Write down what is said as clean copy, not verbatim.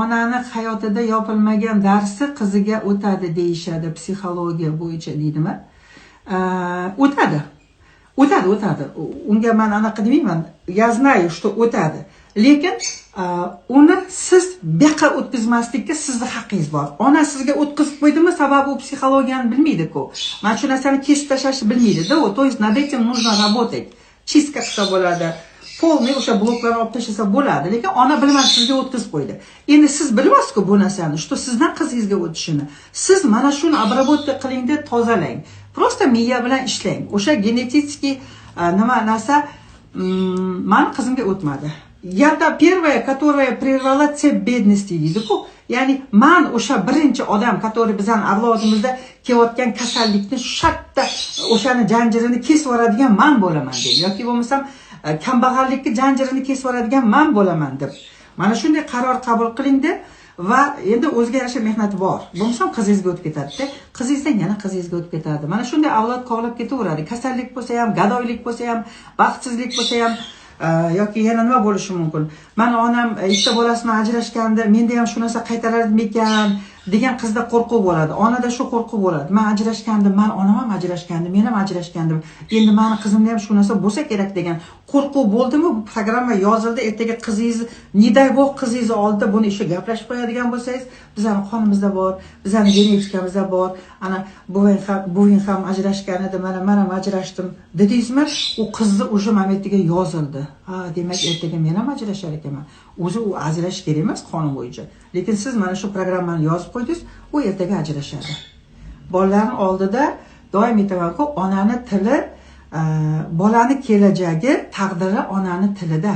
Onani hayotida yopilmagan darsi qiziga o'tadi deyishadi psixologiya bo'yicha deydimi? O'tadi. Unga men anaqa demayman. Я знаю, что o'tadi. Lekin uni siz beqa o'tkazmaslikka sizning haqqingiz bor. Ona sizga o'tkazib qo'ydimi, sababi u psixologiyani bilmaydi-ku. Mana shu narsani kesib tashlashni bilmaydi-da. То есть над этим нужно работать. Чистка qilsa bo'ladi. Polni o'sha bloklarni olib tashlasa bo'ladi, lekin ona bilmadi, sizga o'tkazib qo'ydi. Endi siz bilasiz-ku bu narsani, что sizdan qizingizga o'tishini. Siz mana shuni обработка qiling deb tozalang. Просто miya bilan ishlang. O'sha genetik nima narsa mani qizimga o'tmadi. Я-то первая, которая прервала цепь бедности deydi-ku. Ya'ni men o'sha birinchi odam, который bizning avlodimizda kelayotgan kasallikni shartta o'shani janjirini kesib yuboradigan men bo'laman deydi. Yoki bo'lmasam kambag'allikni janjirini kesib yuboradigan men bo'laman deb. Mana shunday qaror qabul qiling deb va endi o'ziga yarasha mehnati bor. Bo'lmasam qizingizga o'tib ketadi-da. Qizingizdan yana qizingizga o'tib ketadi. Mana shunday avlod kovlab ketaveradi. Kasallik bo'lsa ham, gadoylik bo'lsa ham, baxtsizlik bo'lsa ham yoki yana nima bo'lishi mumkin. Mana onam ikkita bolasini ajrashganda menda ham shu narsa qaytaradimikan degan qizda qo'rquv bo'ladi. Onada shu qo'rquv bo'ladi. Men ajrashgandim, men onam ham ajrashgandi, men ham ajrashgandim. Endi meni qizimda ham shu narsa bo'lsa kerak degan qo'rquv bo'ldimi? Bu programma yozildi. Ertaga qizingiz, niday bo'q qizingiz oldida buni ishga gaplashib qo'yadigan bo'lsangiz, bizning qonimizda bor, bizning genetikamizda bor. Ana buving ham ajrashgan edi, men ham ajrashdim dedingizmi? U qizni o'sha momentiga yozildi. Ha, demak ertaga men ham ajrashar ekanman. O'zi u ajrashish kerak emas qonun bo'yicha. Lekin siz mana shu programmani yozib qo'ydingiz, u ertaga ajrashadi. Bolalarning oldida doim aytaman-ku, onani tili, bolani kelajagi, taqdiri onani tilida.